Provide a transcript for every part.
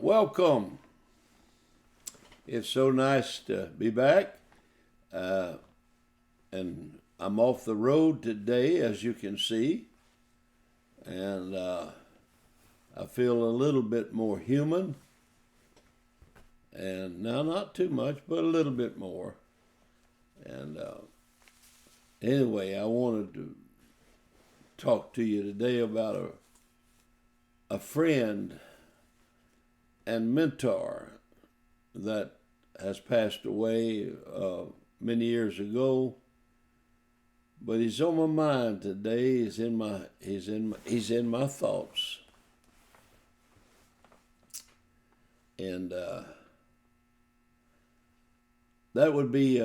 Welcome. It's so nice to be back. Uh, and I'm off the road today, as you can see. And I feel a little bit more human. And now, not too much, but a little bit more. And anyway, I wanted to talk to you today about a friend and mentor that has passed away many years ago, but he's on my mind today. He's in my thoughts, and that would be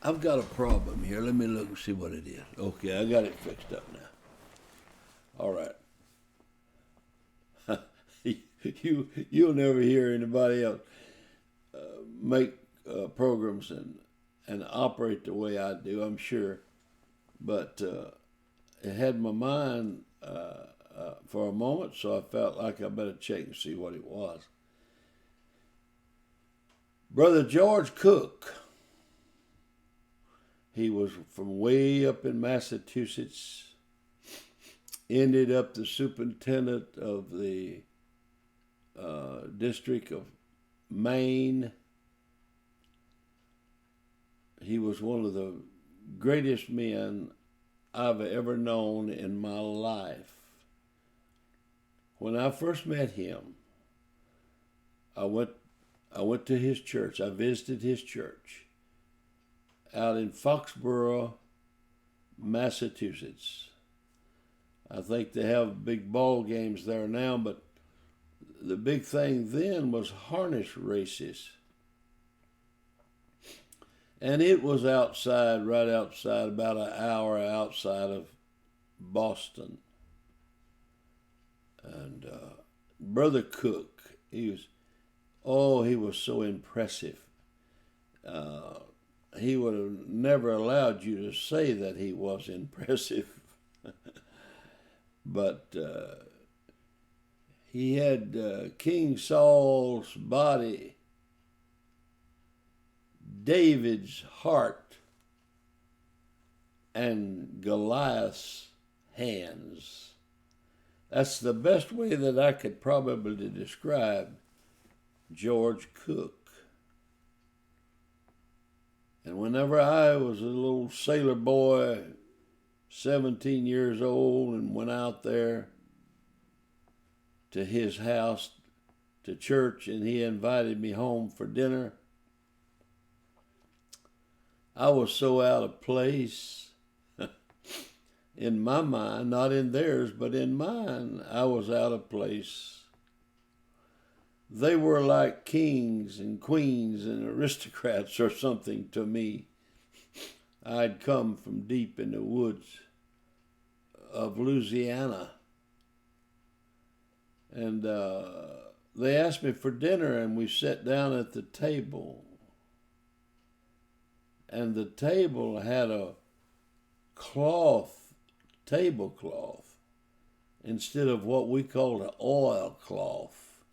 I've got a problem here. Let me look and see what it is. Okay, I got it fixed up now. All right. You'll never hear anybody else make programs and operate the way I do, I'm sure. But it had my mind for a moment, so I felt like I better check and see what it was. Brother George Cook. He was from way up in Massachusetts. Ended up the superintendent of the District of Maine. He was one of the greatest men I've ever known in my life. When I first met him, I went to his church. I visited his church out in Foxborough, Massachusetts. I think they have big ball games there now, but the big thing then was harness races. And it was outside, right outside, about an hour outside of Boston. And Brother Cook, he was so impressive. He would have never allowed you to say that he was impressive. But he had King Saul's body, David's heart, and Goliath's hands. That's the best way that I could probably describe George Cook. And whenever I was a little sailor boy, 17 years old, and went out there to his house, to church, and he invited me home for dinner, I was so out of place in my mind, not in theirs, but in mine, I was out of place. They were like kings and queens and aristocrats or something to me. I'd come from deep in the woods of Louisiana. And they asked me for dinner, and we sat down at the table. And the table had a tablecloth, instead of what we called an oilcloth,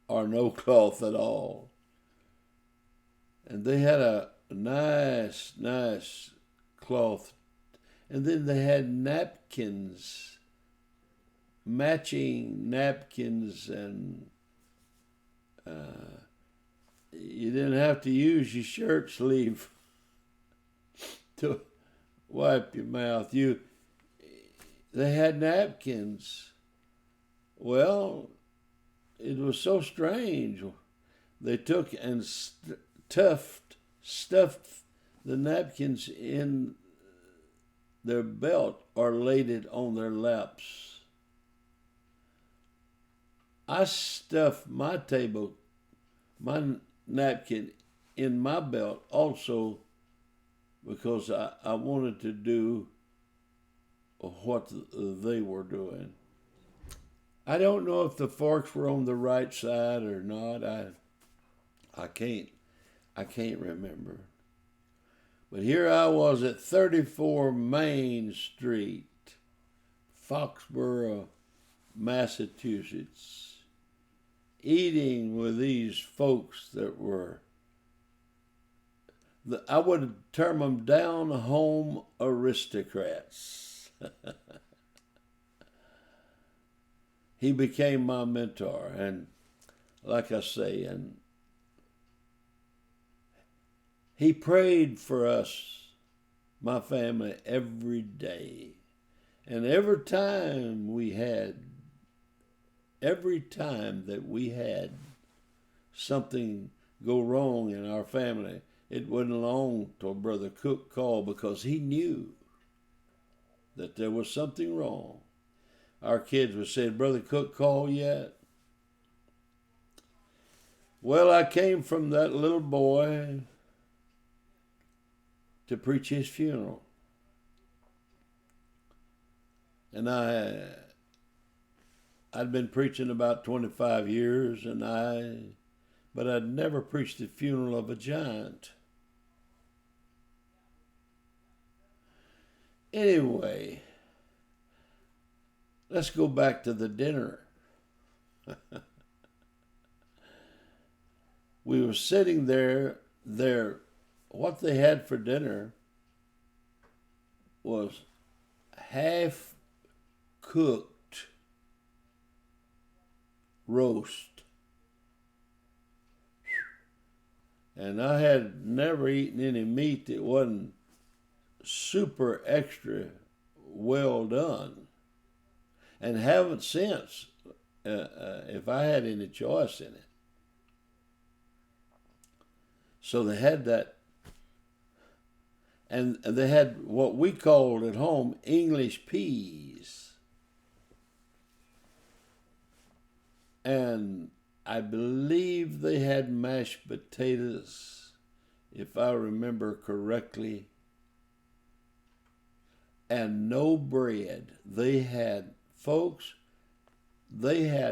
or no cloth at all. And they had a nice cloth. And then they had napkins, matching napkins, and you didn't have to use your shirt sleeve to wipe your mouth. They had napkins. Well, it was so strange. They took and stuffed the napkins in their belt or laid it on their laps. I stuffed my napkin in my belt also because I wanted to do what they were doing. I don't know if the forks were on the right side or not. I can't remember. But here I was at 34 Main Street, Foxborough, Massachusetts, eating with these folks that were, I would term them down home aristocrats. He became my mentor, and like I say, and he prayed for us, my family, every day. And every time that we had something go wrong in our family, it wasn't long till Brother Cook called, because he knew that there was something wrong. Our kids would say, "Brother Cook called yet?" Well, I came from that little boy to preach his funeral. And I'd been preaching about 25 years, but I'd never preached the funeral of a giant. Anyway, let's go back to the dinner. We were sitting there. What they had for dinner was half-cooked roast. And I had never eaten any meat that wasn't super extra well done, and haven't since, if I had any choice in it. So they had that, and they had what we called at home English peas. And I believe they had mashed potatoes, if I remember correctly, and no bread. They had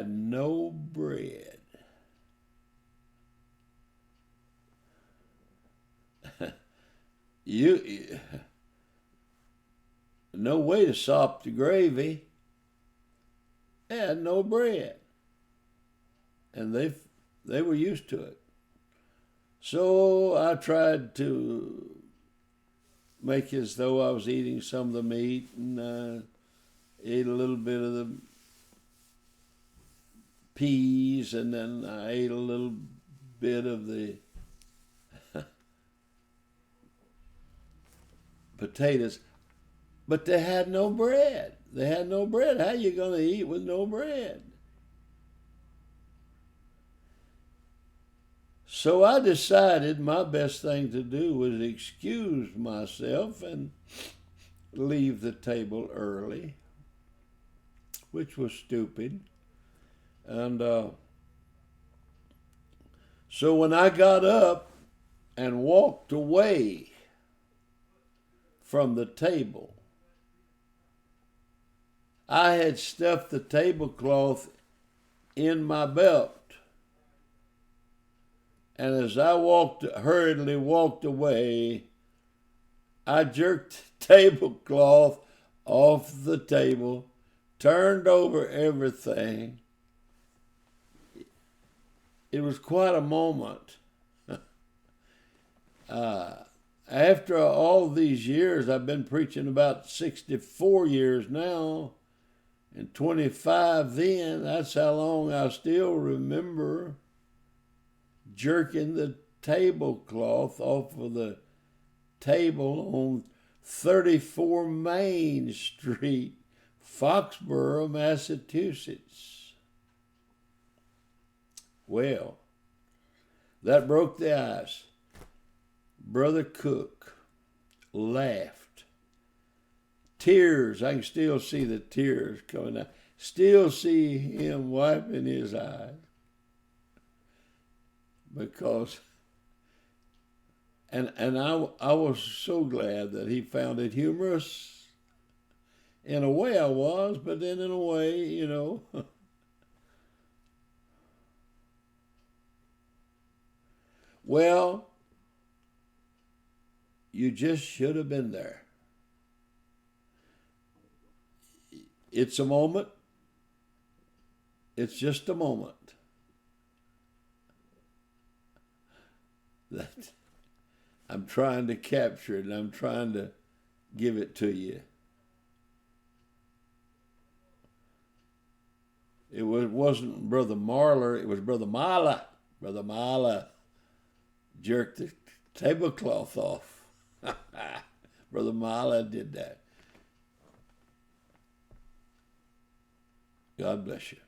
no bread. No way to sop the gravy. They had no bread. And they were used to it. So I tried to make as though I was eating some of the meat, and ate a little bit of the peas, and then I ate a little bit of the potatoes. But they had no bread. They had no bread. How are you going to eat with no bread? So I decided my best thing to do was excuse myself and leave the table early, which was stupid. And so when I got up and walked away from the table, I had stuffed the tablecloth in my belt. And as I hurriedly walked away, I jerked the tablecloth off the table, turned over everything. It was quite a moment. After all these years, I've been preaching about 64 years now, and 25 then. That's how long I still remember jerking the tablecloth off of the table on 34 Main Street, Foxborough, Massachusetts. Well, that broke the ice. Brother Cook laughed. Tears, I can still see the tears coming out. Still see him wiping his eyes. Because, and I was so glad that he found it humorous. In a way I was, but then in a way, well, you just should have been there. It's a moment. It's just a moment that I'm trying to capture it, and I'm trying to give it to you. It wasn't Brother Marler, it was Brother Marler. Brother Marler jerked the tablecloth off. Brother Marler did that. God bless you.